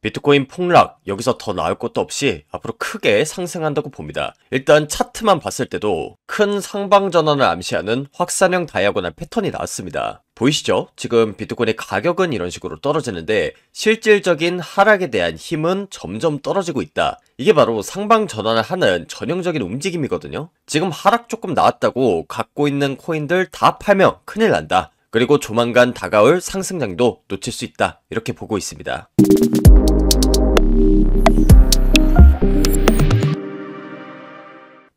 비트코인 폭락, 여기서 더 나을 것도 없이 앞으로 크게 상승한다고 봅니다. 일단 차트만 봤을 때도 큰 상방 전환을 암시하는 확산형 다이아고날 패턴이 나왔습니다. 보이시죠? 지금 비트코인의 가격은 이런 식으로 떨어지는데 실질적인 하락에 대한 힘은 점점 떨어지고 있다. 이게 바로 상방 전환을 하는 전형적인 움직임이거든요. 지금 하락 조금 나왔다고 갖고 있는 코인들 다 팔면 큰일 난다. 그리고 조만간 다가올 상승장도 놓칠 수 있다. 이렇게 보고 있습니다.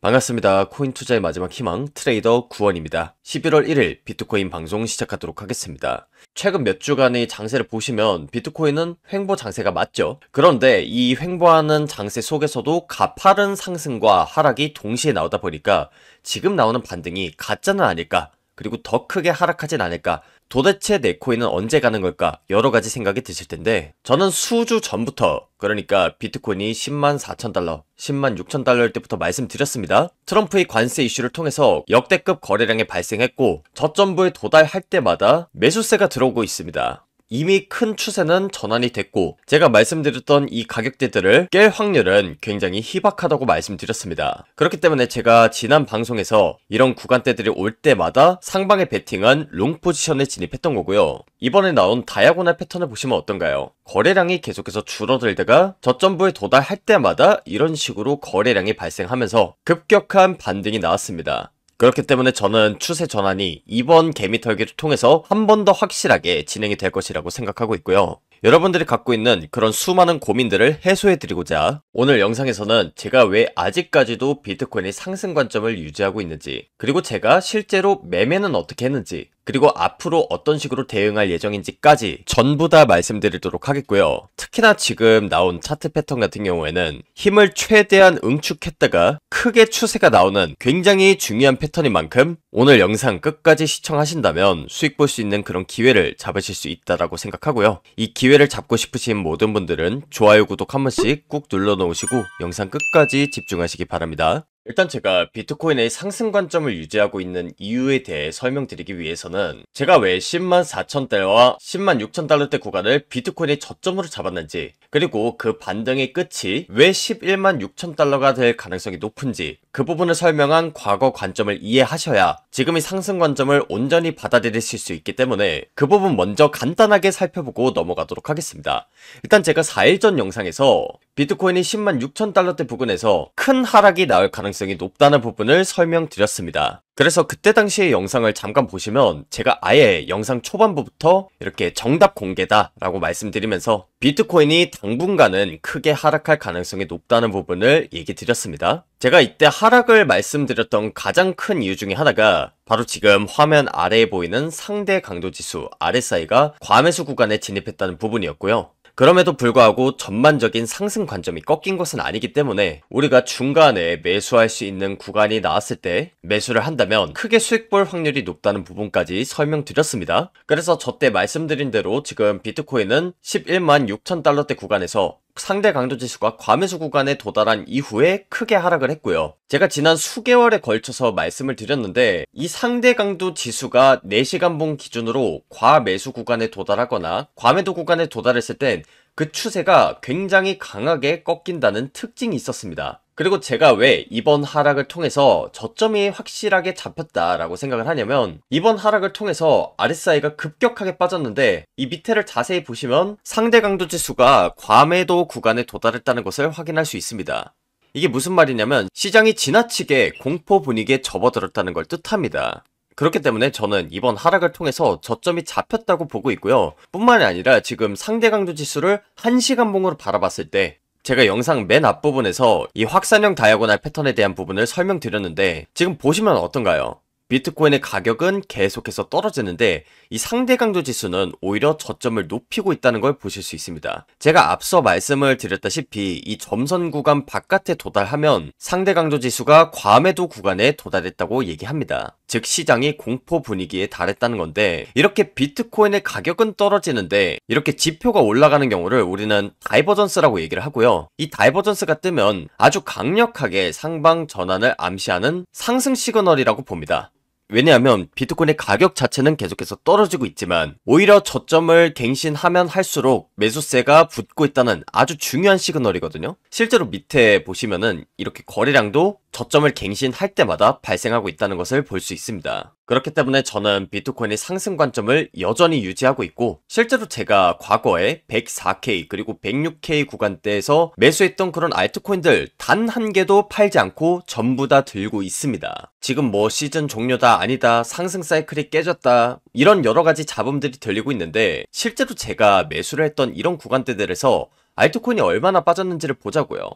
반갑습니다. 코인 투자의 마지막 희망 트레이더 구원입니다. 11월 1일 비트코인 방송 시작하도록 하겠습니다. 최근 몇 주간의 장세를 보시면 비트코인은 횡보 장세가 맞죠. 그런데 이 횡보하는 장세 속에서도 가파른 상승과 하락이 동시에 나오다 보니까 지금 나오는 반등이 가짜는 아닐까, 그리고 더 크게 하락하진 않을까, 도대체 내 코인은 언제 가는 걸까, 여러가지 생각이 드실 텐데, 저는 수주 전부터, 그러니까 비트코인이 104,000달러, 106,000달러일 때부터 말씀드렸습니다. 트럼프의 관세 이슈를 통해서 역대급 거래량이 발생했고 저점부에 도달할 때마다 매수세가 들어오고 있습니다. 이미 큰 추세는 전환이 됐고 제가 말씀드렸던 이 가격대들을 깰 확률은 굉장히 희박하다고 말씀드렸습니다. 그렇기 때문에 제가 지난 방송에서 이런 구간대들이 올 때마다 상방의 베팅한 롱 포지션에 진입했던 거고요. 이번에 나온 다이아고날 패턴을 보시면 어떤가요? 거래량이 계속해서 줄어들다가 저점부에 도달할 때마다 이런 식으로 거래량이 발생하면서 급격한 반등이 나왔습니다. 그렇기 때문에 저는 추세 전환이 이번 개미 털기를 통해서 한 번 더 확실하게 진행이 될 것이라고 생각하고 있고요. 여러분들이 갖고 있는 그런 수많은 고민들을 해소해드리고자 오늘 영상에서는 제가 왜 아직까지도 비트코인의 상승 관점을 유지하고 있는지, 그리고 제가 실제로 매매는 어떻게 했는지, 그리고 앞으로 어떤 식으로 대응할 예정인지까지 전부 다 말씀드리도록 하겠고요. 특히나 지금 나온 차트 패턴 같은 경우에는 힘을 최대한 응축했다가 크게 추세가 나오는 굉장히 중요한 패턴인 만큼 오늘 영상 끝까지 시청하신다면 수익 볼 수 있는 그런 기회를 잡으실 수 있다라고 생각하고요. 이 기회를 잡고 싶으신 모든 분들은 좋아요, 구독 한 번씩 꾹 눌러 놓으시고 영상 끝까지 집중하시기 바랍니다. 일단 제가 비트코인의 상승 관점을 유지하고 있는 이유에 대해 설명드리기 위해서는 제가 왜 104,000달러와 106,000달러대 구간을 비트코인의 저점으로 잡았는지, 그리고 그 반등의 끝이 왜 116,000달러가 될 가능성이 높은지 그 부분을 설명한 과거 관점을 이해하셔야 지금의 상승 관점을 온전히 받아들이실 수 있기 때문에 그 부분 먼저 간단하게 살펴보고 넘어가도록 하겠습니다. 일단 제가 4일 전 영상에서 비트코인이 106,000달러대 부근에서 큰 하락이 나올 가능성이 높다는 부분을 설명드렸습니다. 그래서 그때 당시의 영상을 잠깐 보시면 제가 아예 영상 초반부부터 이렇게 정답 공개다 라고 말씀드리면서 비트코인이 당분간은 크게 하락할 가능성이 높다는 부분을 얘기 드렸습니다. 제가 이때 하락을 말씀드렸던 가장 큰 이유 중에 하나가 바로 지금 화면 아래에 보이는 상대 강도 지수 RSI가 과매수 구간에 진입했다는 부분이었고요. 그럼에도 불구하고 전반적인 상승 관점이 꺾인 것은 아니기 때문에 우리가 중간에 매수할 수 있는 구간이 나왔을 때 매수를 한다면 크게 수익 볼 확률이 높다는 부분까지 설명드렸습니다. 그래서 저때 말씀드린 대로 지금 비트코인은 116,000달러대 구간에서 상대 강도 지수가 과매수 구간에 도달한 이후에 크게 하락을 했고요. 제가 지난 수개월에 걸쳐서 말씀을 드렸는데 이 상대 강도 지수가 4시간 봉 기준으로 과매수 구간에 도달하거나 과매도 구간에 도달했을 땐 그 추세가 굉장히 강하게 꺾인다는 특징이 있었습니다. 그리고 제가 왜 이번 하락을 통해서 저점이 확실하게 잡혔다라고 생각을 하냐면, 이번 하락을 통해서 RSI가 급격하게 빠졌는데 이 밑에를 자세히 보시면 상대 강도 지수가 과매도 구간에 도달했다는 것을 확인할 수 있습니다. 이게 무슨 말이냐면 시장이 지나치게 공포 분위기에 접어들었다는 걸 뜻합니다. 그렇기 때문에 저는 이번 하락을 통해서 저점이 잡혔다고 보고 있고요. 뿐만이 아니라 지금 상대 강도 지수를 1시간 봉으로 바라봤을 때 제가 영상 맨 앞부분에서 이 확산형 다이아고날 패턴에 대한 부분을 설명드렸는데 지금 보시면 어떤가요? 비트코인의 가격은 계속해서 떨어지는데 이 상대 강도 지수는 오히려 저점을 높이고 있다는 걸 보실 수 있습니다. 제가 앞서 말씀을 드렸다시피 이 점선 구간 바깥에 도달하면 상대 강도 지수가 과매도 구간에 도달했다고 얘기합니다. 즉 시장이 공포 분위기에 달했다는 건데, 이렇게 비트코인의 가격은 떨어지는데 이렇게 지표가 올라가는 경우를 우리는 다이버전스라고 얘기를 하고요. 이 다이버전스가 뜨면 아주 강력하게 상방 전환을 암시하는 상승 시그널이라고 봅니다. 왜냐하면 비트코인의 가격 자체는 계속해서 떨어지고 있지만 오히려 저점을 갱신하면 할수록 매수세가 붙고 있다는 아주 중요한 시그널이거든요. 실제로 밑에 보시면은 이렇게 거래량도 저점을 갱신할 때마다 발생하고 있다는 것을 볼 수 있습니다. 그렇기 때문에 저는 비트코인의 상승 관점을 여전히 유지하고 있고, 실제로 제가 과거에 104K 그리고 106K 구간대에서 매수했던 그런 알트코인들 단 한 개도 팔지 않고 전부 다 들고 있습니다. 지금 뭐 시즌 종료다 아니다 상승 사이클이 깨졌다 이런 여러가지 잡음들이 들리고 있는데, 실제로 제가 매수를 했던 이런 구간대들에서 알트코인이 얼마나 빠졌는지를 보자고요.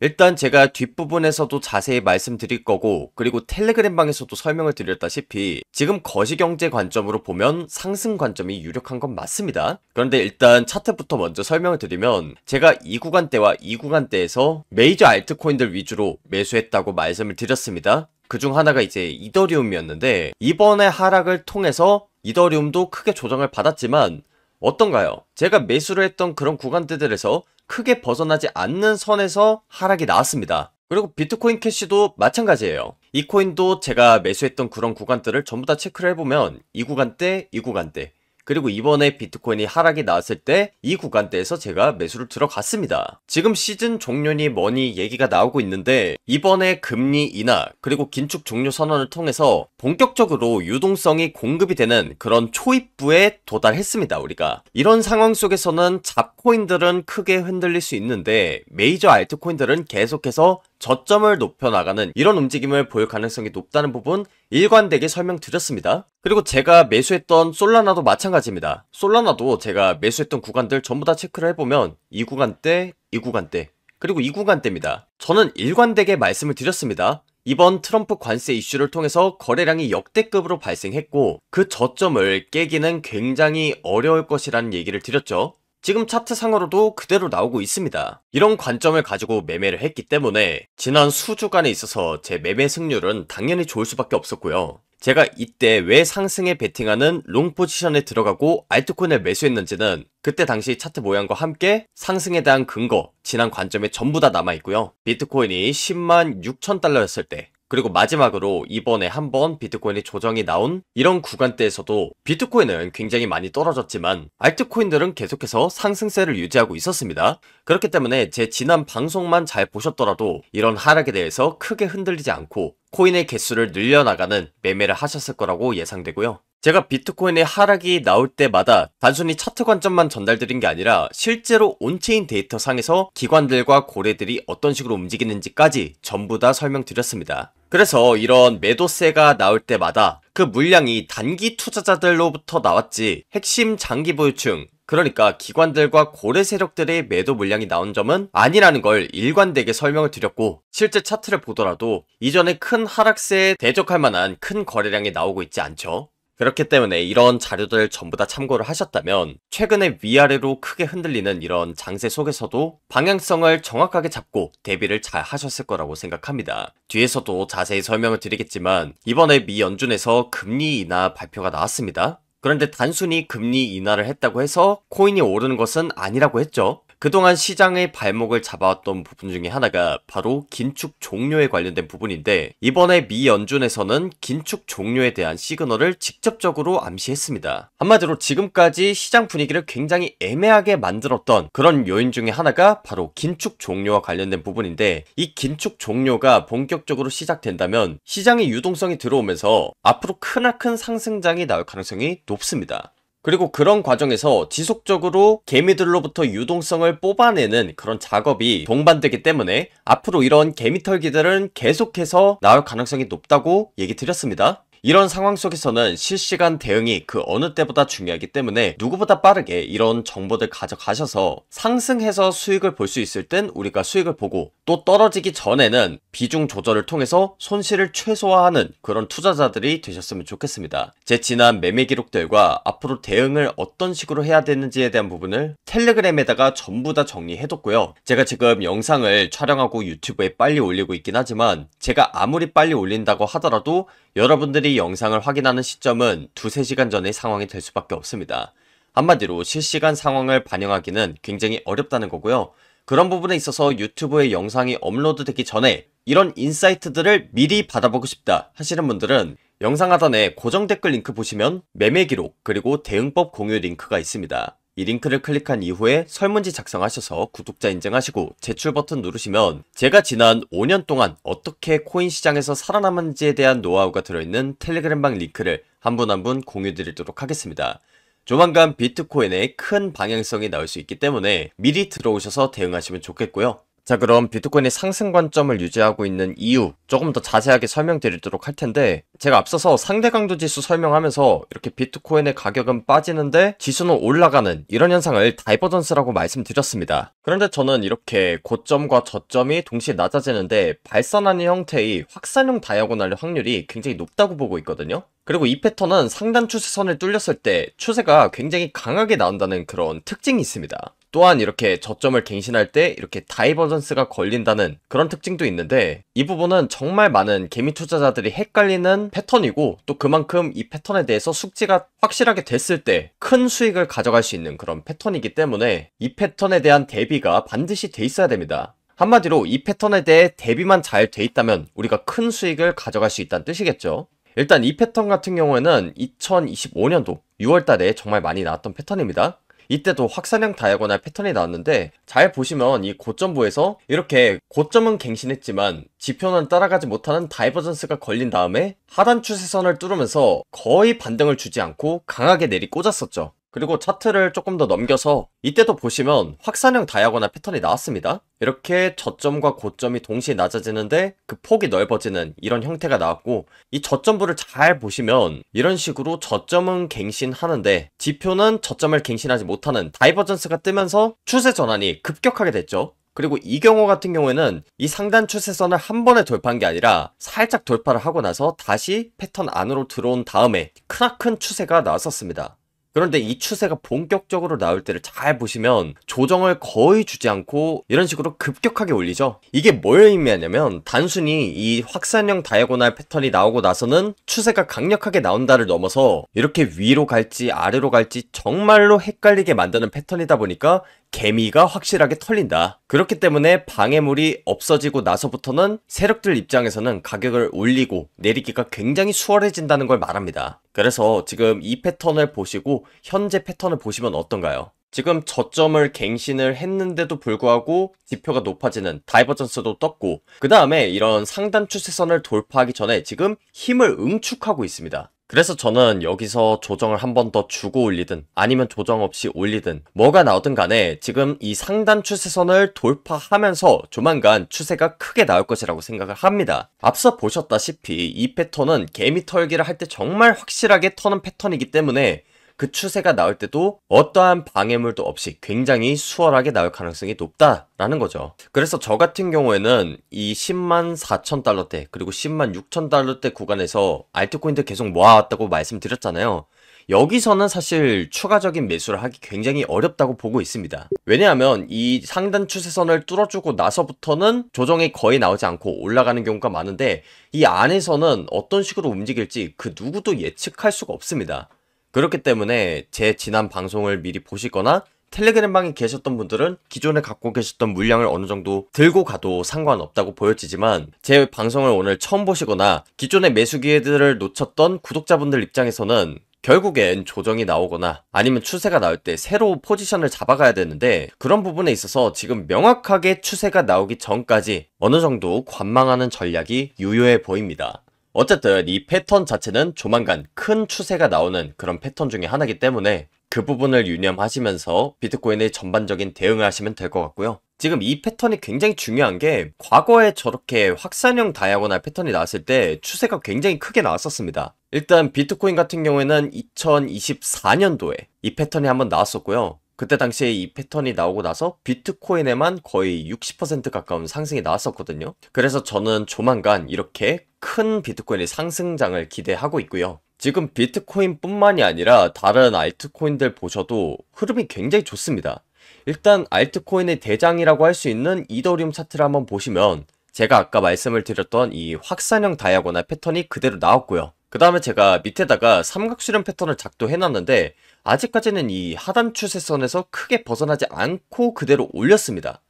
일단 제가 뒷부분에서도 자세히 말씀드릴 거고, 그리고 텔레그램 방에서도 설명을 드렸다시피 지금 거시경제 관점으로 보면 상승 관점이 유력한 건 맞습니다. 그런데 일단 차트부터 먼저 설명을 드리면, 제가 이 구간대와 이 구간대에서 메이저 알트코인들 위주로 매수했다고 말씀을 드렸습니다. 그중 하나가 이제 이더리움이었는데, 이번에 하락을 통해서 이더리움도 크게 조정을 받았지만 어떤가요? 제가 매수를 했던 그런 구간대들에서 크게 벗어나지 않는 선에서 하락이 나왔습니다. 그리고 비트코인 캐시도 마찬가지예요. 이 코인도 제가 매수했던 그런 구간들을 전부 다 체크를 해보면 이 구간대, 이 구간대, 그리고 이번에 비트코인이 하락이 나왔을 때 이 구간대에서 제가 매수를 들어갔습니다. 지금 시즌 종료니 뭐니 얘기가 나오고 있는데, 이번에 금리 인하 그리고 긴축 종료 선언을 통해서 본격적으로 유동성이 공급이 되는 그런 초입부에 도달했습니다. 우리가 이런 상황 속에서는 잡코인들은 크게 흔들릴 수 있는데 메이저 알트코인들은 계속해서 저점을 높여나가는 이런 움직임을 보일 가능성이 높다는 부분 일관되게 설명드렸습니다. 그리고 제가 매수했던 솔라나도 마찬가지입니다. 솔라나도 제가 매수했던 구간들 전부 다 체크를 해보면 이 구간대, 이 구간대, 그리고 이 구간대입니다. 저는 일관되게 말씀을 드렸습니다. 이번 트럼프 관세 이슈를 통해서 거래량이 역대급으로 발생했고, 그 저점을 깨기는 굉장히 어려울 것이라는 얘기를 드렸죠. 지금 차트상으로도 그대로 나오고 있습니다. 이런 관점을 가지고 매매를 했기 때문에 지난 수주간에 있어서 제 매매 승률은 당연히 좋을 수밖에 없었고요. 제가 이때 왜 상승에 베팅하는 롱 포지션에 들어가고 알트코인을 매수했는지는 그때 당시 차트 모양과 함께 상승에 대한 근거, 지난 관점에 전부 다 남아있고요. 비트코인이 10만 6천 달러였을 때, 그리고 마지막으로 이번에 한번 비트코인이 조정이 나온 이런 구간대에서도 비트코인은 굉장히 많이 떨어졌지만 알트코인들은 계속해서 상승세를 유지하고 있었습니다. 그렇기 때문에 제 지난 방송만 잘 보셨더라도 이런 하락에 대해서 크게 흔들리지 않고 코인의 개수를 늘려나가는 매매를 하셨을 거라고 예상되고요. 제가 비트코인의 하락이 나올 때마다 단순히 차트 관점만 전달드린 게 아니라 실제로 온체인 데이터 상에서 기관들과 고래들이 어떤 식으로 움직이는지까지 전부 다 설명드렸습니다. 그래서 이런 매도세가 나올 때마다 그 물량이 단기 투자자들로부터 나왔지 핵심 장기 보유층, 그러니까 기관들과 고래 세력들의 매도 물량이 나온 점은 아니라는 걸 일관되게 설명을 드렸고, 실제 차트를 보더라도 이전에 큰 하락세에 대적할 만한 큰 거래량이 나오고 있지 않죠. 그렇기 때문에 이런 자료들 전부 다 참고를 하셨다면 최근에 위아래로 크게 흔들리는 이런 장세 속에서도 방향성을 정확하게 잡고 대비를 잘 하셨을 거라고 생각합니다. 뒤에서도 자세히 설명을 드리겠지만 이번에 미 연준에서 금리 인하 발표가 나왔습니다. 그런데 단순히 금리 인하를 했다고 해서 코인이 오르는 것은 아니라고 했죠. 그동안 시장의 발목을 잡아왔던 부분 중에 하나가 바로 긴축 종료에 관련된 부분인데, 이번에 미 연준에서는 긴축 종료에 대한 시그널을 직접적으로 암시했습니다. 한마디로 지금까지 시장 분위기를 굉장히 애매하게 만들었던 그런 요인 중에 하나가 바로 긴축 종료와 관련된 부분인데, 이 긴축 종료가 본격적으로 시작된다면 시장의 유동성이 들어오면서 앞으로 크나큰 상승장이 나올 가능성이 높습니다. 그리고 그런 과정에서 지속적으로 개미들로부터 유동성을 뽑아내는 그런 작업이 동반되기 때문에 앞으로 이런 개미털기들은 계속해서 나올 가능성이 높다고 얘기 드렸습니다. 이런 상황 속에서는 실시간 대응이 그 어느 때보다 중요하기 때문에 누구보다 빠르게 이런 정보들 가져가셔서 상승해서 수익을 볼 수 있을 땐 우리가 수익을 보고, 또 떨어지기 전에는 비중 조절을 통해서 손실을 최소화하는 그런 투자자들이 되셨으면 좋겠습니다. 제 지난 매매 기록들과 앞으로 대응을 어떤 식으로 해야 되는지에 대한 부분을 텔레그램에다가 전부 다 정리해뒀고요. 제가 지금 영상을 촬영하고 유튜브에 빨리 올리고 있긴 하지만 제가 아무리 빨리 올린다고 하더라도 여러분들이 영상을 확인하는 시점은 2-3시간 전의 상황이 될 수밖에 없습니다. 한마디로 실시간 상황을 반영하기는 굉장히 어렵다는 거고요. 그런 부분에 있어서 유튜브에 영상이 업로드되기 전에 이런 인사이트들을 미리 받아보고 싶다 하시는 분들은 영상 하단에 고정 댓글 링크 보시면 매매 기록 그리고 대응법 공유 링크가 있습니다. 이 링크를 클릭한 이후에 설문지 작성하셔서 구독자 인증하시고 제출 버튼 누르시면 제가 지난 5년 동안 어떻게 코인 시장에서 살아남았는지에 대한 노하우가 들어있는 텔레그램방 링크를 한 분 한 분 공유 드리도록 하겠습니다. 조만간 비트코인의 큰 방향성이 나올 수 있기 때문에 미리 들어오셔서 대응하시면 좋겠고요. 자, 그럼 비트코인의 상승 관점을 유지하고 있는 이유 조금 더 자세하게 설명드리도록 할 텐데, 제가 앞서서 상대 강도 지수 설명하면서 이렇게 비트코인의 가격은 빠지는데 지수는 올라가는 이런 현상을 다이버전스라고 말씀드렸습니다. 그런데 저는 이렇게 고점과 저점이 동시에 낮아지는데 발산하는 형태의 확산형 다이아고날의 확률이 굉장히 높다고 보고 있거든요. 그리고 이 패턴은 상단 추세선을 뚫렸을 때 추세가 굉장히 강하게 나온다는 그런 특징이 있습니다. 또한 이렇게 저점을 갱신할 때 이렇게 다이버전스가 걸린다는 그런 특징도 있는데, 이 부분은 정말 많은 개미 투자자들이 헷갈리는 패턴이고, 또 그만큼 이 패턴에 대해서 숙지가 확실하게 됐을 때 큰 수익을 가져갈 수 있는 그런 패턴이기 때문에 이 패턴에 대한 대비가 반드시 돼 있어야 됩니다. 한마디로 이 패턴에 대해 대비만 잘 돼 있다면 우리가 큰 수익을 가져갈 수 있다는 뜻이겠죠. 일단 이 패턴 같은 경우에는 2025년도 6월달에 정말 많이 나왔던 패턴입니다. 이때도 확산형 다이아고날 패턴이 나왔는데, 잘 보시면 이 고점부에서 이렇게 고점은 갱신했지만 지표는 따라가지 못하는 다이버전스가 걸린 다음에 하단 추세선을 뚫으면서 거의 반등을 주지 않고 강하게 내리꽂았었죠. 그리고 차트를 조금 더 넘겨서 이때도 보시면 확산형 다이아고날 패턴이 나왔습니다. 이렇게 저점과 고점이 동시에 낮아지는데 그 폭이 넓어지는 이런 형태가 나왔고, 이 저점부를 잘 보시면 이런 식으로 저점은 갱신하는데 지표는 저점을 갱신하지 못하는 다이버전스가 뜨면서 추세 전환이 급격하게 됐죠. 그리고 이 경우 같은 경우에는 이 상단 추세선을 한 번에 돌파한 게 아니라 살짝 돌파를 하고 나서 다시 패턴 안으로 들어온 다음에 크나큰 추세가 나왔었습니다. 그런데 이 추세가 본격적으로 나올 때를 잘 보시면 조정을 거의 주지 않고 이런 식으로 급격하게 올리죠. 이게 뭘 의미하냐면, 단순히 이 확산형 다이아고날 패턴이 나오고 나서는 추세가 강력하게 나온다를 넘어서 이렇게 위로 갈지 아래로 갈지 정말로 헷갈리게 만드는 패턴이다 보니까 개미가 확실하게 털린다. 그렇기 때문에 방해물이 없어지고 나서부터는 세력들 입장에서는 가격을 올리고 내리기가 굉장히 수월해진다는 걸 말합니다. 그래서 지금 이 패턴을 보시고 현재 패턴을 보시면 어떤가요? 지금 저점을 갱신을 했는데도 불구하고 지표가 높아지는 다이버전스도 떴고, 그 다음에 이런 상단 추세선을 돌파하기 전에 지금 힘을 응축하고 있습니다. 그래서 저는 여기서 조정을 한 번 더 주고 올리든 아니면 조정 없이 올리든 뭐가 나오든 간에 지금 이 상단 추세선을 돌파하면서 조만간 추세가 크게 나올 것이라고 생각을 합니다. 앞서 보셨다시피 이 패턴은 개미 털기를 할 때 정말 확실하게 터는 패턴이기 때문에 그 추세가 나올 때도 어떠한 방해물도 없이 굉장히 수월하게 나올 가능성이 높다라는 거죠. 그래서 저 같은 경우에는 이 10만 4천 달러대 그리고 10만 6천 달러대 구간에서 알트코인들 계속 모아왔다고 말씀드렸잖아요. 여기서는 사실 추가적인 매수를 하기 굉장히 어렵다고 보고 있습니다. 왜냐하면 이 상단 추세선을 뚫어주고 나서부터는 조정이 거의 나오지 않고 올라가는 경우가 많은데, 이 안에서는 어떤 식으로 움직일지 그 누구도 예측할 수가 없습니다. 그렇기 때문에 제 지난 방송을 미리 보시거나 텔레그램방에 계셨던 분들은 기존에 갖고 계셨던 물량을 어느 정도 들고 가도 상관없다고 보여지지만, 제 방송을 오늘 처음 보시거나 기존의 매수 기회들을 놓쳤던 구독자분들 입장에서는 결국엔 조정이 나오거나 아니면 추세가 나올 때 새로 포지션을 잡아가야 되는데, 그런 부분에 있어서 지금 명확하게 추세가 나오기 전까지 어느 정도 관망하는 전략이 유효해 보입니다. 어쨌든 이 패턴 자체는 조만간 큰 추세가 나오는 그런 패턴 중에 하나이기 때문에 그 부분을 유념하시면서 비트코인의 전반적인 대응을 하시면 될 것 같고요. 지금 이 패턴이 굉장히 중요한 게, 과거에 저렇게 확산형 다이아고날 패턴이 나왔을 때 추세가 굉장히 크게 나왔었습니다. 일단 비트코인 같은 경우에는 2024년도에 이 패턴이 한번 나왔었고요. 그때 당시에 이 패턴이 나오고 나서 비트코인에만 거의 60% 가까운 상승이 나왔었거든요. 그래서 저는 조만간 이렇게 큰 비트코인의 상승장을 기대하고 있고요. 지금 비트코인 뿐만이 아니라 다른 알트코인들 보셔도 흐름이 굉장히 좋습니다. 일단 알트코인의 대장이라고 할 수 있는 이더리움 차트를 한번 보시면 제가 아까 말씀을 드렸던 이 확산형 다이아고날 패턴이 그대로 나왔고요. 그 다음에 제가 밑에다가 삼각수렴 패턴을 작도해놨는데 아직까지는 이 하단 추세선에서 크게 벗어나지 않고 그대로 올렸습니다.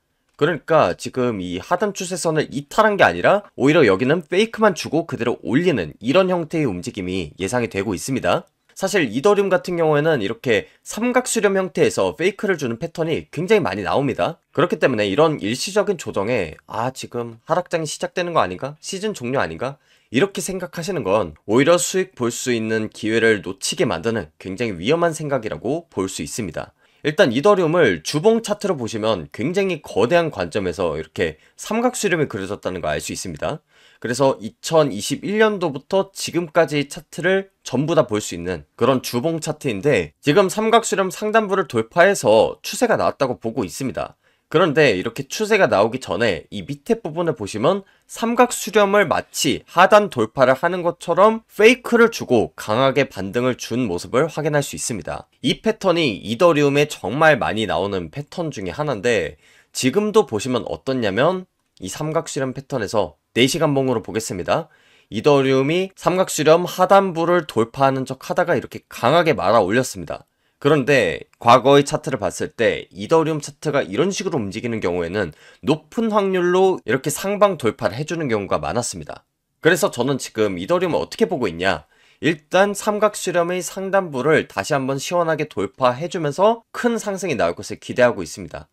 그러니까 지금 이 하단 추세선을 이탈한 게 아니라 오히려 여기는 페이크만 주고 그대로 올리는 이런 형태의 움직임이 예상이 되고 있습니다. 사실 이더리움 같은 경우에는 이렇게 삼각수렴 형태에서 페이크를 주는 패턴이 굉장히 많이 나옵니다. 그렇기 때문에 이런 일시적인 조정에 지금 하락장이 시작되는 거 아닌가? 시즌 종료 아닌가? 이렇게 생각하시는 건 오히려 수익 볼 수 있는 기회를 놓치게 만드는 굉장히 위험한 생각이라고 볼 수 있습니다. 일단 이더리움을 주봉 차트로 보시면 굉장히 거대한 관점에서 이렇게 삼각수렴이 그려졌다는 걸 알 수 있습니다. 그래서 2021년도부터 지금까지 차트를 전부 다 볼 수 있는 그런 주봉 차트인데 지금 삼각수렴 상단부를 돌파해서 추세가 나왔다고 보고 있습니다. 그런데 이렇게 추세가 나오기 전에 이 밑에 부분을 보시면 삼각수렴을 마치 하단 돌파를 하는 것처럼 페이크를 주고 강하게 반등을 준 모습을 확인할 수 있습니다. 이 패턴이 이더리움에 정말 많이 나오는 패턴 중에 하나인데 지금도 보시면 어떻냐면 이 삼각수렴 패턴에서 4시간 봉으로 보겠습니다. 이더리움이 삼각수렴 하단부를 돌파하는 척 하다가 이렇게 강하게 말아 올렸습니다. 그런데 과거의 차트를 봤을 때 이더리움 차트가 이런 식으로 움직이는 경우에는 높은 확률로 이렇게 상방 돌파를 해주는 경우가 많았습니다. 그래서 저는 지금 이더리움을 어떻게 보고 있냐, 일단 삼각수렴의 상단부를 다시 한번 시원하게 돌파해주면서 큰 상승이 나올 것을 기대하고 있습니다.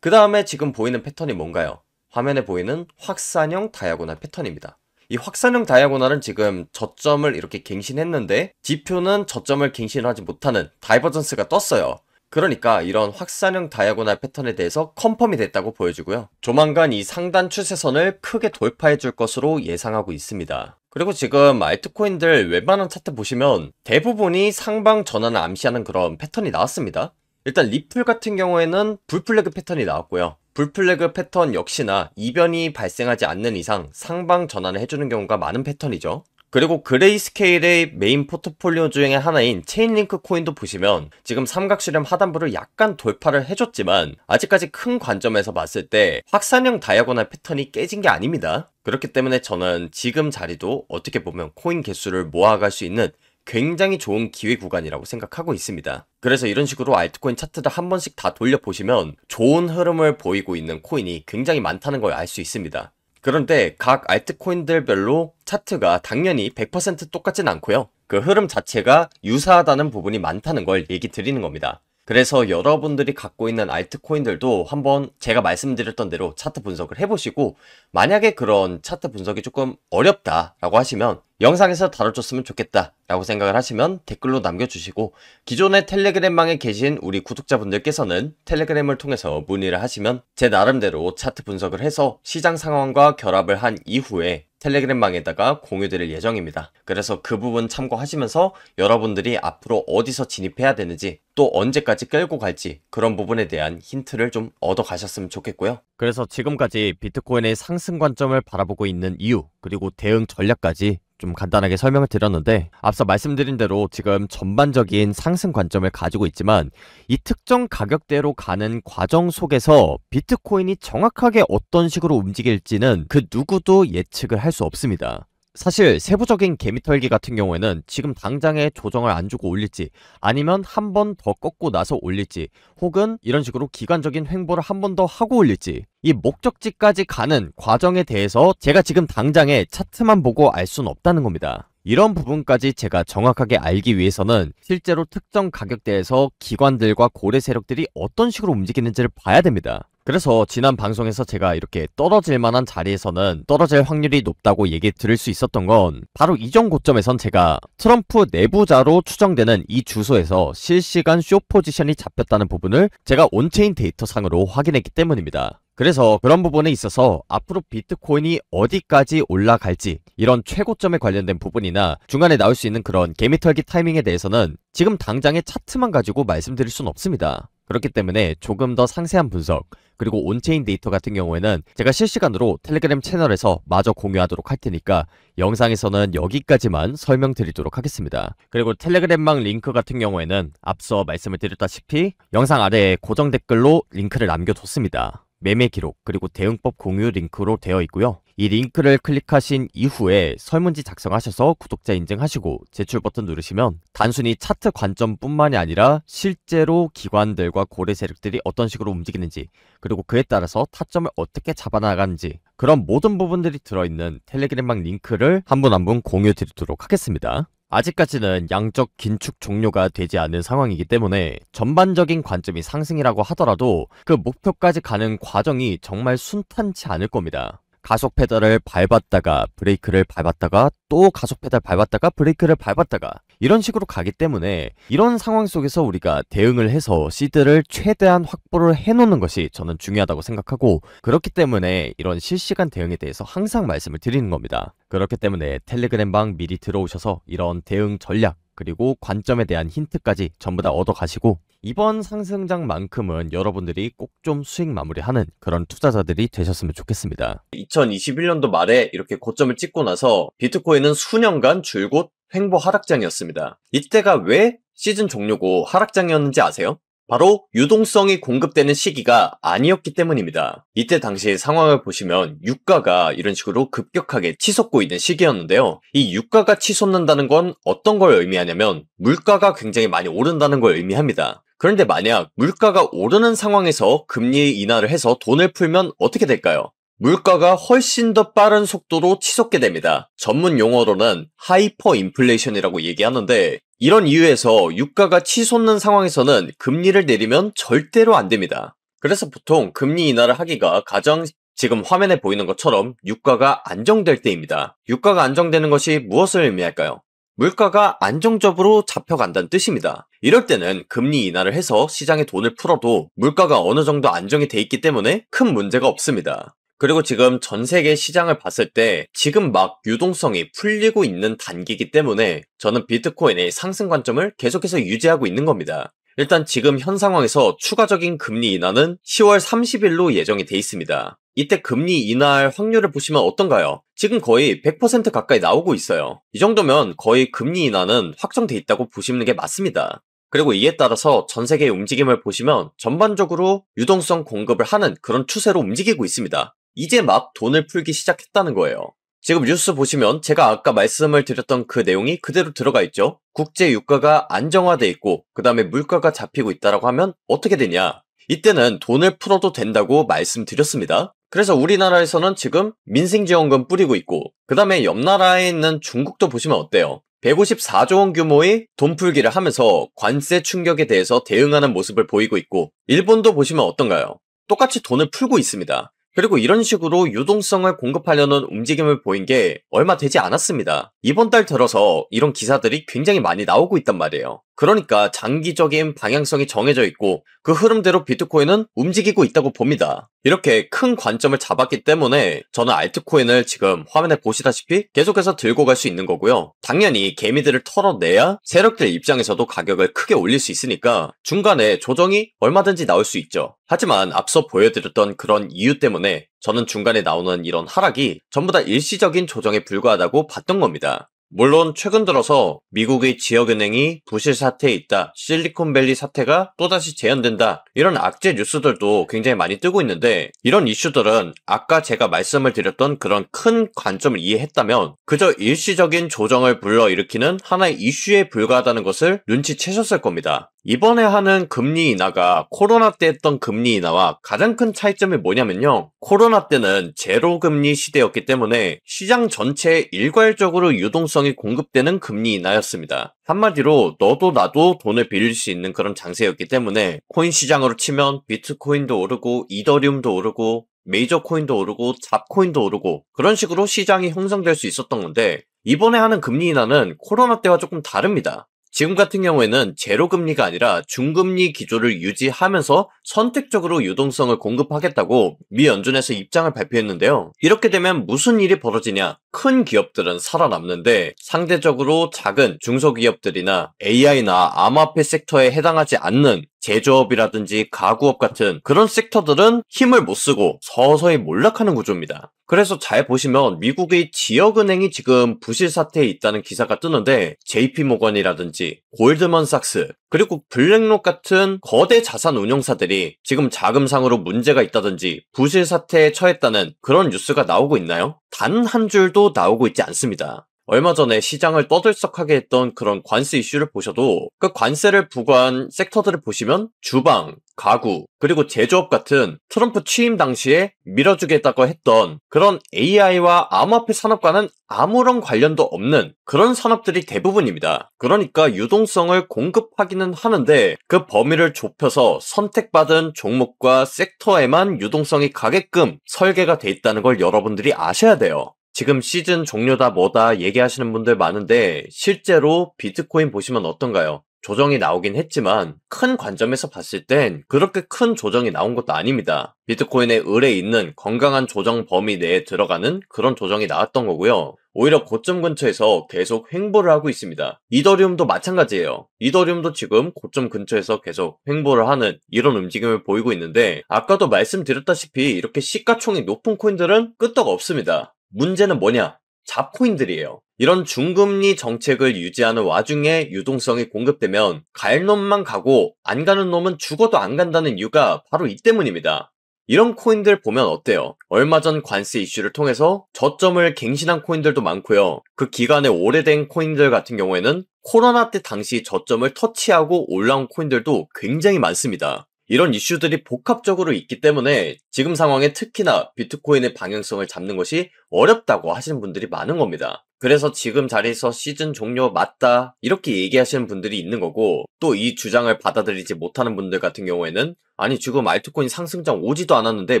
그 다음에 지금 보이는 패턴이 뭔가요? 화면에 보이는 확산형 다이아고날 패턴입니다. 이 확산형 다이아고날은 지금 저점을 이렇게 갱신했는데 지표는 저점을 갱신하지 못하는 다이버전스가 떴어요. 그러니까 이런 확산형 다이아고날 패턴에 대해서 컨펌이 됐다고 보여지고요. 조만간 이 상단 추세선을 크게 돌파해 줄 것으로 예상하고 있습니다. 그리고 지금 알트코인들 웬만한 차트 보시면 대부분이 상방 전환을 암시하는 그런 패턴이 나왔습니다. 일단 리플 같은 경우에는 불플래그 패턴이 나왔고요. 불플래그 패턴 역시나 이변이 발생하지 않는 이상 상방 전환을 해주는 경우가 많은 패턴이죠. 그리고 그레이스케일의 메인 포트폴리오 중에 하나인 체인링크 코인도 보시면 지금 삼각수렴 하단부를 약간 돌파를 해줬지만 아직까지 큰 관점에서 봤을 때 확산형 다이아고날 패턴이 깨진 게 아닙니다. 그렇기 때문에 저는 지금 자리도 어떻게 보면 코인 개수를 모아갈 수 있는 굉장히 좋은 기회 구간이라고 생각하고 있습니다. 그래서 이런 식으로 알트코인 차트를 한 번씩 다 돌려보시면 좋은 흐름을 보이고 있는 코인이 굉장히 많다는 걸 알 수 있습니다. 그런데 각 알트코인들별로 차트가 당연히 100% 똑같진 않고요. 그 흐름 자체가 유사하다는 부분이 많다는 걸 얘기 드리는 겁니다. 그래서 여러분들이 갖고 있는 알트코인들도 한번 제가 말씀드렸던 대로 차트 분석을 해보시고 만약에 그런 차트 분석이 조금 어렵다라고 하시면 영상에서 다뤄줬으면 좋겠다 라고 생각을 하시면 댓글로 남겨주시고 기존의 텔레그램방에 계신 우리 구독자분들께서는 텔레그램을 통해서 문의를 하시면 제 나름대로 차트 분석을 해서 시장 상황과 결합을 한 이후에 텔레그램방에다가 공유드릴 예정입니다. 그래서 그 부분 참고하시면서 여러분들이 앞으로 어디서 진입해야 되는지 또 언제까지 끌고 갈지 그런 부분에 대한 힌트를 좀 얻어 가셨으면 좋겠고요. 그래서 지금까지 비트코인의 상승 관점을 바라보고 있는 이유 그리고 대응 전략까지 좀 간단하게 설명을 드렸는데 앞서 말씀드린 대로 지금 전반적인 상승 관점을 가지고 있지만 이 특정 가격대로 가는 과정 속에서 비트코인이 정확하게 어떤 식으로 움직일지는 그 누구도 예측을 할 수 없습니다. 사실 세부적인 개미털기 같은 경우에는 지금 당장에 조정을 안 주고 올릴지 아니면 한 번 더 꺾고 나서 올릴지 혹은 이런 식으로 기관적인 횡보를 한 번 더 하고 올릴지 이 목적지까지 가는 과정에 대해서 제가 지금 당장에 차트만 보고 알 수는 없다는 겁니다. 이런 부분까지 제가 정확하게 알기 위해서는 실제로 특정 가격대에서 기관들과 고래 세력들이 어떤 식으로 움직이는지를 봐야 됩니다. 그래서 지난 방송에서 제가 이렇게 떨어질 만한 자리에서는 떨어질 확률이 높다고 얘기 드릴 수 있었던 건 바로 이전 고점에선 제가 트럼프 내부자로 추정되는 이 주소에서 실시간 숏 포지션이 잡혔다는 부분을 제가 온체인 데이터상으로 확인했기 때문입니다. 그래서 그런 부분에 있어서 앞으로 비트코인이 어디까지 올라갈지 이런 최고점에 관련된 부분이나 중간에 나올 수 있는 그런 개미털기 타이밍에 대해서는 지금 당장의 차트만 가지고 말씀드릴 수는 없습니다. 그렇기 때문에 조금 더 상세한 분석 그리고 온체인 데이터 같은 경우에는 제가 실시간으로 텔레그램 채널에서 마저 공유하도록 할 테니까 영상에서는 여기까지만 설명드리도록 하겠습니다. 그리고 텔레그램방 링크 같은 경우에는 앞서 말씀을 드렸다시피 영상 아래에 고정 댓글로 링크를 남겨뒀습니다. 매매 기록, 그리고 대응법 공유 링크로 되어 있고요. 이 링크를 클릭하신 이후에 설문지 작성하셔서 구독자 인증하시고 제출 버튼 누르시면 단순히 차트 관점뿐만이 아니라 실제로 기관들과 고래 세력들이 어떤 식으로 움직이는지, 그리고 그에 따라서 타점을 어떻게 잡아나가는지, 그런 모든 부분들이 들어있는 텔레그램방 링크를 한 분 한 분 공유 드리도록 하겠습니다. 아직까지는 양적 긴축 종료가 되지 않은 상황이기 때문에 전반적인 관점이 상승이라고 하더라도 그 목표까지 가는 과정이 정말 순탄치 않을 겁니다. 가속 페달을 밟았다가 브레이크를 밟았다가 또 가속 페달 밟았다가 브레이크를 밟았다가 이런 식으로 가기 때문에 이런 상황 속에서 우리가 대응을 해서 시드를 최대한 확보를 해놓는 것이 저는 중요하다고 생각하고, 그렇기 때문에 이런 실시간 대응에 대해서 항상 말씀을 드리는 겁니다. 그렇기 때문에 텔레그램방 미리 들어오셔서 이런 대응 전략 그리고 관점에 대한 힌트까지 전부 다 얻어가시고, 이번 상승장만큼은 여러분들이 꼭 좀 수익 마무리하는 그런 투자자들이 되셨으면 좋겠습니다. 2021년도 말에 이렇게 고점을 찍고 나서 비트코인은 수년간 줄곧 횡보 하락장이었습니다. 이때가 왜 시즌 종료고 하락장이었는지 아세요? 바로 유동성이 공급되는 시기가 아니었기 때문입니다. 이때 당시 상황을 보시면 유가가 이런 식으로 급격하게 치솟고 있는 시기였는데요. 이 유가가 치솟는다는 건 어떤 걸 의미하냐면 물가가 굉장히 많이 오른다는 걸 의미합니다. 그런데 만약 물가가 오르는 상황에서 금리 인하를 해서 돈을 풀면 어떻게 될까요? 물가가 훨씬 더 빠른 속도로 치솟게 됩니다. 전문 용어로는 하이퍼 인플레이션이라고 얘기하는데, 이런 이유에서 유가가 치솟는 상황에서는 금리를 내리면 절대로 안 됩니다. 그래서 보통 금리 인하를 하기가 가장 지금 화면에 보이는 것처럼 유가가 안정될 때입니다. 유가가 안정되는 것이 무엇을 의미할까요? 물가가 안정적으로 잡혀간다는 뜻입니다. 이럴 때는 금리 인하를 해서 시장에 돈을 풀어도 물가가 어느 정도 안정이 돼 있기 때문에 큰 문제가 없습니다. 그리고 지금 전 세계 시장을 봤을 때 지금 막 유동성이 풀리고 있는 단계이기 때문에 저는 비트코인의 상승 관점을 계속해서 유지하고 있는 겁니다. 일단 지금 현 상황에서 추가적인 금리 인하는 10월 30일로 예정이 돼 있습니다. 이때 금리 인하할 확률을 보시면 어떤가요? 지금 거의 100% 가까이 나오고 있어요. 이 정도면 거의 금리 인하는 확정돼 있다고 보시는 게 맞습니다. 그리고 이에 따라서 전 세계의 움직임을 보시면 전반적으로 유동성 공급을 하는 그런 추세로 움직이고 있습니다. 이제 막 돈을 풀기 시작했다는 거예요. 지금 뉴스 보시면 제가 아까 말씀을 드렸던 그 내용이 그대로 들어가 있죠. 국제 유가가 안정화돼 있고 그 다음에 물가가 잡히고 있다라고 하면 어떻게 되냐? 이때는 돈을 풀어도 된다고 말씀드렸습니다. 그래서 우리나라에서는 지금 민생지원금 뿌리고 있고, 그 다음에 옆 나라에 있는 중국도 보시면 어때요? 154조 원 규모의 돈 풀기를 하면서 관세 충격에 대해서 대응하는 모습을 보이고 있고, 일본도 보시면 어떤가요? 똑같이 돈을 풀고 있습니다. 그리고 이런 식으로 유동성을 공급하려는 움직임을 보인 게 얼마 되지 않았습니다. 이번 달 들어서 이런 기사들이 굉장히 많이 나오고 있단 말이에요. 그러니까 장기적인 방향성이 정해져 있고 그 흐름대로 비트코인은 움직이고 있다고 봅니다. 이렇게 큰 관점을 잡았기 때문에 저는 알트코인을 지금 화면에 보시다시피 계속해서 들고 갈 수 있는 거고요. 당연히 개미들을 털어내야 세력들 입장에서도 가격을 크게 올릴 수 있으니까 중간에 조정이 얼마든지 나올 수 있죠. 하지만 앞서 보여드렸던 그런 이유 때문에 저는 중간에 나오는 이런 하락이 전부 다 일시적인 조정에 불과하다고 봤던 겁니다. 물론 최근 들어서 미국의 지역은행이 부실 사태에 있다, 실리콘밸리 사태가 또다시 재현된다, 이런 악재 뉴스들도 굉장히 많이 뜨고 있는데, 이런 이슈들은 아까 제가 말씀을 드렸던 그런 큰 관점을 이해했다면 그저 일시적인 조정을 불러일으키는 하나의 이슈에 불과하다는 것을 눈치채셨을 겁니다. 이번에 하는 금리 인하가 코로나 때 했던 금리 인하와 가장 큰 차이점이 뭐냐면요, 코로나 때는 제로 금리 시대였기 때문에 시장 전체에 일괄적으로 유동성이 공급되는 금리 인하였습니다. 한마디로 너도 나도 돈을 빌릴 수 있는 그런 장세였기 때문에 코인 시장으로 치면 비트코인도 오르고 이더리움도 오르고 메이저 코인도 오르고 잡코인도 오르고 그런 식으로 시장이 형성될 수 있었던 건데, 이번에 하는 금리 인하는 코로나 때와 조금 다릅니다. 지금 같은 경우에는 제로금리가 아니라 중금리 기조를 유지하면서 선택적으로 유동성을 공급하겠다고 미 연준에서 입장을 발표했는데요. 이렇게 되면 무슨 일이 벌어지냐? 큰 기업들은 살아남는데 상대적으로 작은 중소기업들이나 AI나 암호화폐 섹터에 해당하지 않는 제조업이라든지 가구업 같은 그런 섹터들은 힘을 못 쓰고 서서히 몰락하는 구조입니다. 그래서 잘 보시면 미국의 지역은행이 지금 부실 사태에 있다는 기사가 뜨는데 JP모건이라든지 골드먼삭스 그리고 블랙록 같은 거대 자산 운용사들이 지금 자금상으로 문제가 있다든지 부실 사태에 처했다는 그런 뉴스가 나오고 있나요? 단 한 줄도 나오고 있지 않습니다. 얼마 전에 시장을 떠들썩하게 했던 그런 관세 이슈를 보셔도 그 관세를 부과한 섹터들을 보시면 주방, 가구, 그리고 제조업 같은 트럼프 취임 당시에 밀어주겠다고 했던 그런 AI와 암호화폐 산업과는 아무런 관련도 없는 그런 산업들이 대부분입니다. 그러니까 유동성을 공급하기는 하는데 그 범위를 좁혀서 선택받은 종목과 섹터에만 유동성이 가게끔 설계가 돼 있다는 걸 여러분들이 아셔야 돼요. 지금 시즌 종료다 뭐다 얘기하시는 분들 많은데 실제로 비트코인 보시면 어떤가요? 조정이 나오긴 했지만 큰 관점에서 봤을 땐 그렇게 큰 조정이 나온 것도 아닙니다. 비트코인의 을에 있는 건강한 조정 범위 내에 들어가는 그런 조정이 나왔던 거고요. 오히려 고점 근처에서 계속 횡보를 하고 있습니다. 이더리움도 마찬가지예요. 이더리움도 지금 고점 근처에서 계속 횡보를 하는 이런 움직임을 보이고 있는데 아까도 말씀드렸다시피 이렇게 시가총이 높은 코인들은 끄떡 없습니다. 문제는 뭐냐? 잡코인들이에요. 이런 중금리 정책을 유지하는 와중에 유동성이 공급되면 갈 놈만 가고 안 가는 놈은 죽어도 안 간다는 이유가 바로 이 때문입니다. 이런 코인들 보면 어때요? 얼마 전 관세 이슈를 통해서 저점을 갱신한 코인들도 많고요. 그 기간에 오래된 코인들 같은 경우에는 코로나 때 당시 저점을 터치하고 올라온 코인들도 굉장히 많습니다. 이런 이슈들이 복합적으로 있기 때문에 지금 상황에 특히나 비트코인의 방향성을 잡는 것이 어렵다고 하시는 분들이 많은 겁니다. 그래서 지금 자리에서 시즌 종료 맞다 이렇게 얘기하시는 분들이 있는 거고 또 이 주장을 받아들이지 못하는 분들 같은 경우에는 아니 지금 알트코인 상승장 오지도 않았는데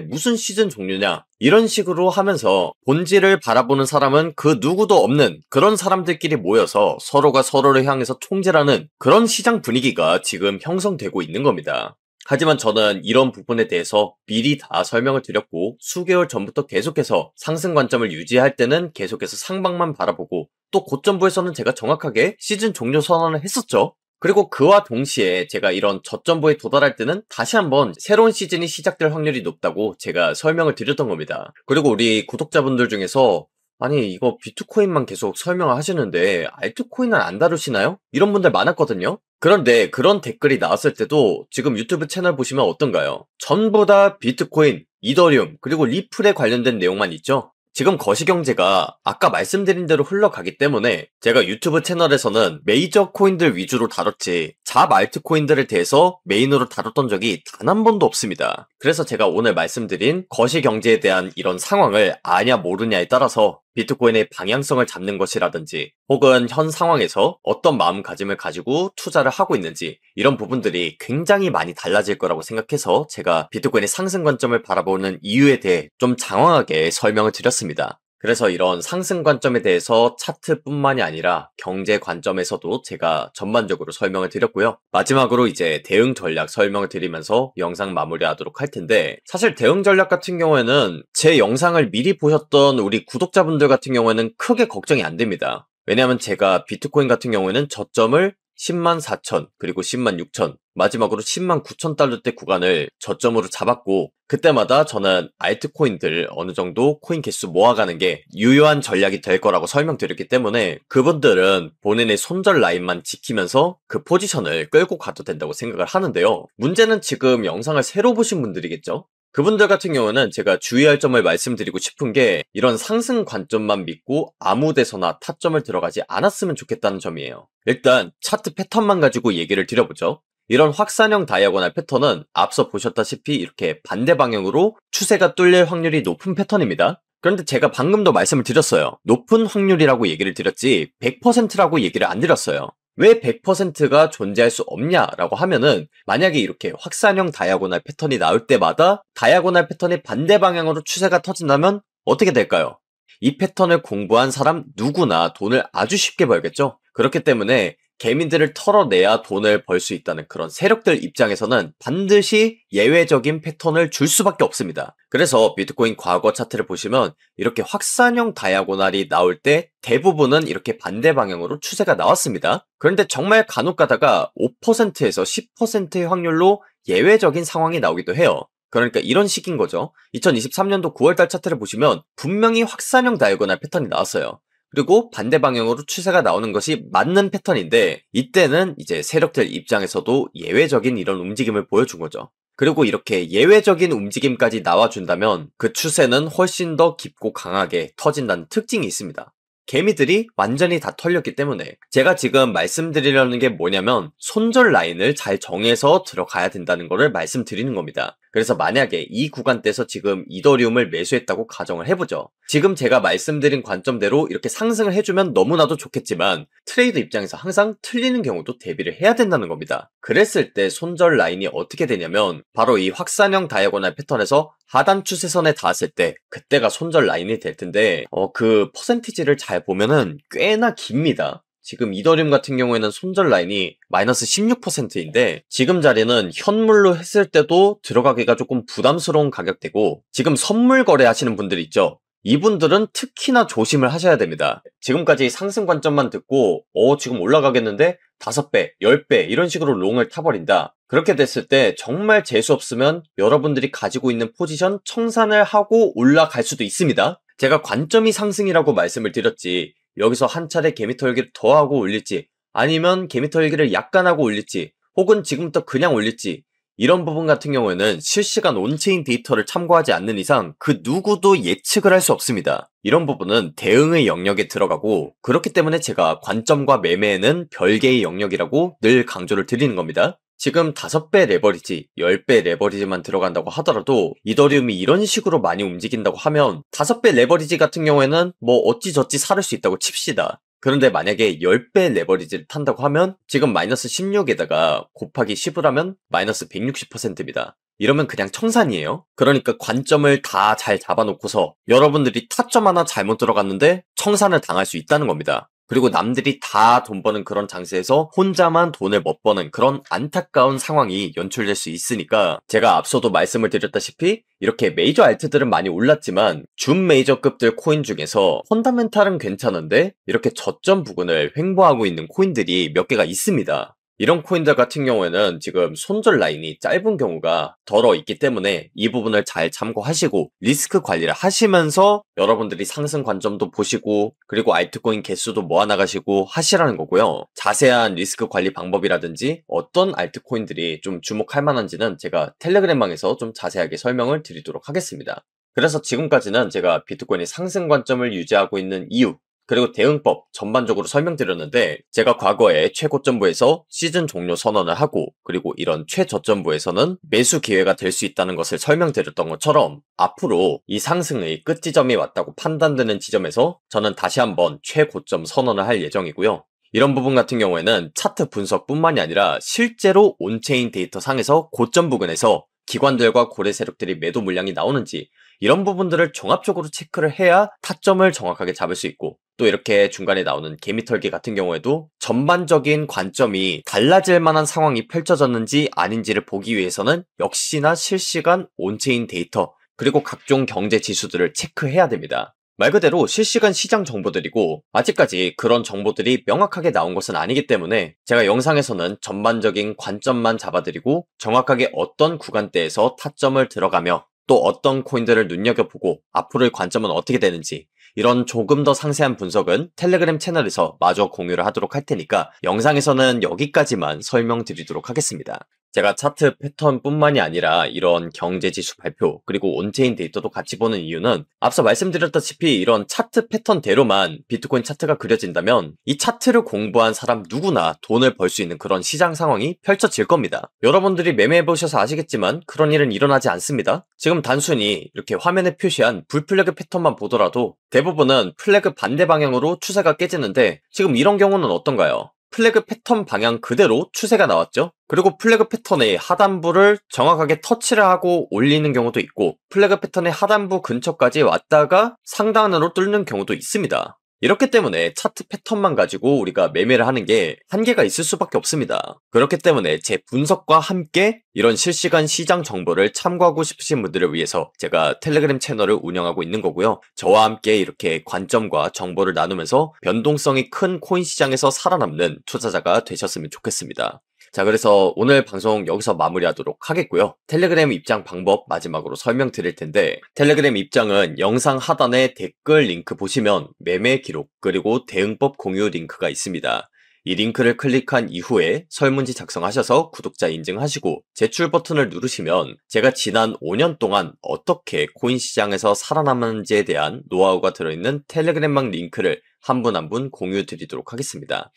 무슨 시즌 종료냐 이런 식으로 하면서 본질을 바라보는 사람은 그 누구도 없는 그런 사람들끼리 모여서 서로가 서로를 향해서 총질하는 그런 시장 분위기가 지금 형성되고 있는 겁니다. 하지만 저는 이런 부분에 대해서 미리 다 설명을 드렸고 수개월 전부터 계속해서 상승 관점을 유지할 때는 계속해서 상방만 바라보고 또 고점부에서는 제가 정확하게 시즌 종료 선언을 했었죠. 그리고 그와 동시에 제가 이런 저점부에 도달할 때는 다시 한번 새로운 시즌이 시작될 확률이 높다고 제가 설명을 드렸던 겁니다. 그리고 우리 구독자분들 중에서 아니 이거 비트코인만 계속 설명을 하시는데 알트코인은 안 다루시나요? 이런 분들 많았거든요. 그런데 그런 댓글이 나왔을 때도 지금 유튜브 채널 보시면 어떤가요? 전부 다 비트코인, 이더리움, 그리고 리플에 관련된 내용만 있죠? 지금 거시경제가 아까 말씀드린 대로 흘러가기 때문에 제가 유튜브 채널에서는 메이저 코인들 위주로 다뤘지 잡 알트코인들에 대해서 메인으로 다뤘던 적이 단 한 번도 없습니다. 그래서 제가 오늘 말씀드린 거시경제에 대한 이런 상황을 아냐 모르냐에 따라서 비트코인의 방향성을 잡는 것이라든지 혹은 현 상황에서 어떤 마음가짐을 가지고 투자를 하고 있는지 이런 부분들이 굉장히 많이 달라질 거라고 생각해서 제가 비트코인의 상승 관점을 바라보는 이유에 대해 좀 장황하게 설명을 드렸습니다. 그래서 이런 상승 관점에 대해서 차트뿐만이 아니라 경제 관점에서도 제가 전반적으로 설명을 드렸고요. 마지막으로 이제 대응 전략 설명을 드리면서 영상 마무리하도록 할 텐데 사실 대응 전략 같은 경우에는 제 영상을 미리 보셨던 우리 구독자분들 같은 경우에는 크게 걱정이 안 됩니다. 왜냐하면 제가 비트코인 같은 경우에는 저점을 10만 4천 그리고 10만 6천 마지막으로 10만 9천 달러대 구간을 저점으로 잡았고 그때마다 저는 알트코인들 어느 정도 코인 개수 모아가는 게 유효한 전략이 될 거라고 설명드렸기 때문에 그분들은 본인의 손절 라인만 지키면서 그 포지션을 끌고 가도 된다고 생각을 하는데요. 문제는 지금 영상을 새로 보신 분들이겠죠? 그분들 같은 경우는 제가 주의할 점을 말씀드리고 싶은 게 이런 상승 관점만 믿고 아무 데서나 타점을 들어가지 않았으면 좋겠다는 점이에요. 일단 차트 패턴만 가지고 얘기를 드려보죠. 이런 확산형 다이아고날 패턴은 앞서 보셨다시피 이렇게 반대 방향으로 추세가 뚫릴 확률이 높은 패턴입니다. 그런데 제가 방금도 말씀을 드렸어요. 높은 확률이라고 얘기를 드렸지 100%라고 얘기를 안 드렸어요. 왜 100%가 존재할 수 없냐라고 하면은 만약에 이렇게 확산형 다이아고날 패턴이 나올 때마다 다이아고날 패턴의 반대 방향으로 추세가 터진다면 어떻게 될까요? 이 패턴을 공부한 사람 누구나 돈을 아주 쉽게 벌겠죠? 그렇기 때문에 개미들을 털어내야 돈을 벌 수 있다는 그런 세력들 입장에서는 반드시 예외적인 패턴을 줄 수밖에 없습니다. 그래서 비트코인 과거 차트를 보시면 이렇게 확산형 다이아고날이 나올 때 대부분은 이렇게 반대 방향으로 추세가 나왔습니다. 그런데 정말 간혹 가다가 5%에서 10%의 확률로 예외적인 상황이 나오기도 해요. 그러니까 이런 식인 거죠. 2023년도 9월달 차트를 보시면 분명히 확산형 다이아고날 패턴이 나왔어요. 그리고 반대 방향으로 추세가 나오는 것이 맞는 패턴인데 이때는 이제 세력들 입장에서도 예외적인 이런 움직임을 보여준 거죠. 그리고 이렇게 예외적인 움직임까지 나와준다면 그 추세는 훨씬 더 깊고 강하게 터진다는 특징이 있습니다. 개미들이 완전히 다 털렸기 때문에 제가 지금 말씀드리려는 게 뭐냐면 손절 라인을 잘 정해서 들어가야 된다는 거를 말씀드리는 겁니다. 그래서 만약에 이 구간대에서 지금 이더리움을 매수했다고 가정을 해보죠. 지금 제가 말씀드린 관점대로 이렇게 상승을 해주면 너무나도 좋겠지만 트레이더 입장에서 항상 틀리는 경우도 대비를 해야 된다는 겁니다. 그랬을 때 손절 라인이 어떻게 되냐면 바로 이 확산형 다이아고날 패턴에서 하단 추세선에 닿았을 때 그때가 손절 라인이 될 텐데 그 퍼센티지를 잘 보면은 꽤나 깁니다. 지금 이더리움 같은 경우에는 손절 라인이 마이너스 16%인데 지금 자리는 현물로 했을 때도 들어가기가 조금 부담스러운 가격대고 지금 선물 거래하시는 분들 있죠. 이분들은 특히나 조심을 하셔야 됩니다. 지금까지 상승 관점만 듣고 지금 올라가겠는데 5배, 10배 이런 식으로 롱을 타버린다. 그렇게 됐을 때 정말 재수 없으면 여러분들이 가지고 있는 포지션 청산을 하고 올라갈 수도 있습니다. 제가 관점이 상승이라고 말씀을 드렸지 여기서 한 차례 개미털기를 더 하고 올릴지 아니면 개미털기를 약간 하고 올릴지 혹은 지금부터 그냥 올릴지 이런 부분 같은 경우에는 실시간 온체인 데이터를 참고하지 않는 이상 그 누구도 예측을 할 수 없습니다. 이런 부분은 대응의 영역에 들어가고 그렇기 때문에 제가 관점과 매매는 별개의 영역이라고 늘 강조를 드리는 겁니다. 지금 5배 레버리지, 10배 레버리지만 들어간다고 하더라도 이더리움이 이런 식으로 많이 움직인다고 하면 5배 레버리지 같은 경우에는 뭐 어찌저찌 사를 수 있다고 칩시다. 그런데 만약에 10배 레버리지를 탄다고 하면 지금 마이너스 16에다가 곱하기 10을 하면 마이너스 160%입니다. 이러면 그냥 청산이에요. 그러니까 관점을 다 잘 잡아놓고서 여러분들이 타점 하나 잘못 들어갔는데 청산을 당할 수 있다는 겁니다. 그리고 남들이 다 돈 버는 그런 장세에서 혼자만 돈을 못 버는 그런 안타까운 상황이 연출될 수 있으니까 제가 앞서도 말씀을 드렸다시피 이렇게 메이저 알트들은 많이 올랐지만 준 메이저급들 코인 중에서 펀더멘탈은 괜찮은데 이렇게 저점 부근을 횡보하고 있는 코인들이 몇 개가 있습니다. 이런 코인들 같은 경우에는 지금 손절 라인이 짧은 경우가 덜어 있기 때문에 이 부분을 잘 참고하시고 리스크 관리를 하시면서 여러분들이 상승 관점도 보시고 그리고 알트코인 개수도 모아나가시고 하시라는 거고요. 자세한 리스크 관리 방법이라든지 어떤 알트코인들이 좀 주목할 만한지는 제가 텔레그램방에서 좀 자세하게 설명을 드리도록 하겠습니다. 그래서 지금까지는 제가 비트코인의 상승 관점을 유지하고 있는 이유 그리고 대응법 전반적으로 설명드렸는데 제가 과거에 최고점부에서 시즌 종료 선언을 하고 그리고 이런 최저점부에서는 매수 기회가 될 수 있다는 것을 설명드렸던 것처럼 앞으로 이 상승의 끝지점이 왔다고 판단되는 지점에서 저는 다시 한번 최고점 선언을 할 예정이고요. 이런 부분 같은 경우에는 차트 분석뿐만이 아니라 실제로 온체인 데이터 상에서 고점 부근에서 기관들과 고래 세력들이 매도 물량이 나오는지 이런 부분들을 종합적으로 체크를 해야 타점을 정확하게 잡을 수 있고 또 이렇게 중간에 나오는 개미털기 같은 경우에도 전반적인 관점이 달라질 만한 상황이 펼쳐졌는지 아닌지를 보기 위해서는 역시나 실시간 온체인 데이터 그리고 각종 경제 지수들을 체크해야 됩니다. 말 그대로 실시간 시장 정보들이고 아직까지 그런 정보들이 명확하게 나온 것은 아니기 때문에 제가 영상에서는 전반적인 관점만 잡아드리고 정확하게 어떤 구간대에서 타점을 들어가며 또 어떤 코인들을 눈여겨보고 앞으로의 관점은 어떻게 되는지 이런 조금 더 상세한 분석은 텔레그램 채널에서 마저 공유를 하도록 할 테니까 영상에서는 여기까지만 설명드리도록 하겠습니다. 제가 차트 패턴뿐만이 아니라 이런 경제지수 발표 그리고 온체인 데이터도 같이 보는 이유는 앞서 말씀드렸다시피 이런 차트 패턴대로만 비트코인 차트가 그려진다면 이 차트를 공부한 사람 누구나 돈을 벌 수 있는 그런 시장 상황이 펼쳐질 겁니다. 여러분들이 매매해보셔서 아시겠지만 그런 일은 일어나지 않습니다. 지금 단순히 이렇게 화면에 표시한 불플래그 패턴만 보더라도 대부분은 플래그 반대 방향으로 추세가 깨지는데 지금 이런 경우는 어떤가요? 플래그 패턴 방향 그대로 추세가 나왔죠. 그리고 플래그 패턴의 하단부를 정확하게 터치를 하고 올리는 경우도 있고 플래그 패턴의 하단부 근처까지 왔다가 상단으로 뚫는 경우도 있습니다. 이렇기 때문에 차트 패턴만 가지고 우리가 매매를 하는 게 한계가 있을 수밖에 없습니다. 그렇기 때문에 제 분석과 함께 이런 실시간 시장 정보를 참고하고 싶으신 분들을 위해서 제가 텔레그램 채널을 운영하고 있는 거고요. 저와 함께 이렇게 관점과 정보를 나누면서 변동성이 큰 코인 시장에서 살아남는 투자자가 되셨으면 좋겠습니다. 자, 그래서 오늘 방송 여기서 마무리하도록 하겠고요. 텔레그램 입장 방법 마지막으로 설명드릴 텐데, 텔레그램 입장은 영상 하단에 댓글 링크 보시면 매매 기록 그리고 대응법 공유 링크가 있습니다. 이 링크를 클릭한 이후에 설문지 작성하셔서 구독자 인증하시고 제출 버튼을 누르시면 제가 지난 5년 동안 어떻게 코인 시장에서 살아남았는지에 대한 노하우가 들어있는 텔레그램망 링크를 한 분 한 분 공유 드리도록 하겠습니다.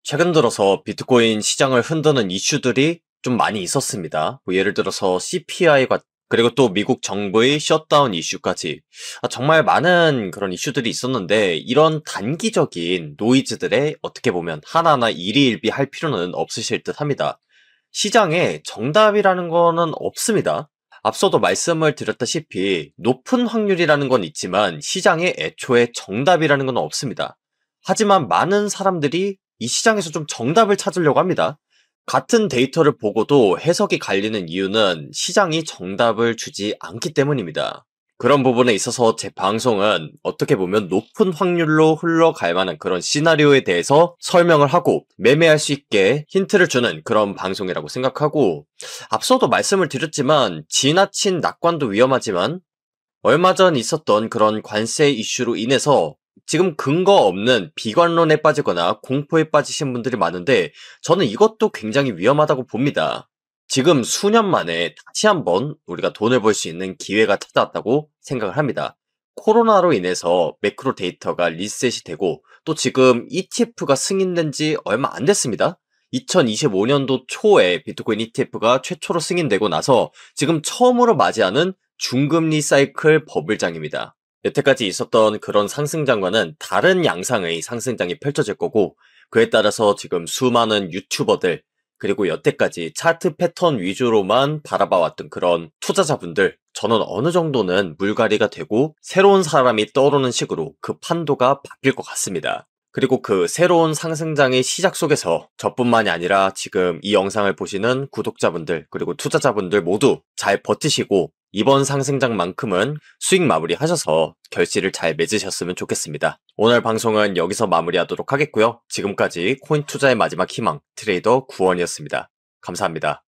최근 들어서 비트코인 시장을 흔드는 이슈들이 좀 많이 있었습니다. 뭐 예를 들어서 CPI가 그리고 또 미국 정부의 셧다운 이슈까지 정말 많은 그런 이슈들이 있었는데 이런 단기적인 노이즈들에 어떻게 보면 하나하나 일희일비할 필요는 없으실 듯 합니다. 시장에 정답이라는 거는 없습니다. 앞서도 말씀을 드렸다시피 높은 확률이라는 건 있지만 시장에 애초에 정답이라는 건 없습니다. 하지만 많은 사람들이 이 시장에서 좀 정답을 찾으려고 합니다. 같은 데이터를 보고도 해석이 갈리는 이유는 시장이 정답을 주지 않기 때문입니다. 그런 부분에 있어서 제 방송은 어떻게 보면 높은 확률로 흘러갈 만한 그런 시나리오에 대해서 설명을 하고 매매할 수 있게 힌트를 주는 그런 방송이라고 생각하고, 앞서도 말씀을 드렸지만 지나친 낙관도 위험하지만 얼마 전 있었던 그런 관세 이슈로 인해서 지금 근거 없는 비관론에 빠지거나 공포에 빠지신 분들이 많은데 저는 이것도 굉장히 위험하다고 봅니다. 지금 수년 만에 다시 한번 우리가 돈을 벌 수 있는 기회가 찾아왔다고 생각을 합니다. 코로나로 인해서 매크로 데이터가 리셋이 되고 또 지금 ETF가 승인된 지 얼마 안 됐습니다. 2025년도 초에 비트코인 ETF가 최초로 승인되고 나서 지금 처음으로 맞이하는 중금리 사이클 버블장입니다. 여태까지 있었던 그런 상승장과는 다른 양상의 상승장이 펼쳐질 거고, 그에 따라서 지금 수많은 유튜버들 그리고 여태까지 차트 패턴 위주로만 바라봐왔던 그런 투자자분들, 저는 어느 정도는 물갈이가 되고 새로운 사람이 떠오르는 식으로 그 판도가 바뀔 것 같습니다. 그리고 그 새로운 상승장의 시작 속에서 저뿐만이 아니라 지금 이 영상을 보시는 구독자분들 그리고 투자자분들 모두 잘 버티시고 이번 상승장만큼은 수익 마무리 하셔서 결실을 잘 맺으셨으면 좋겠습니다. 오늘 방송은 여기서 마무리하도록 하겠고요. 지금까지 코인 투자의 마지막 희망 트레이더 구원이었습니다. 감사합니다.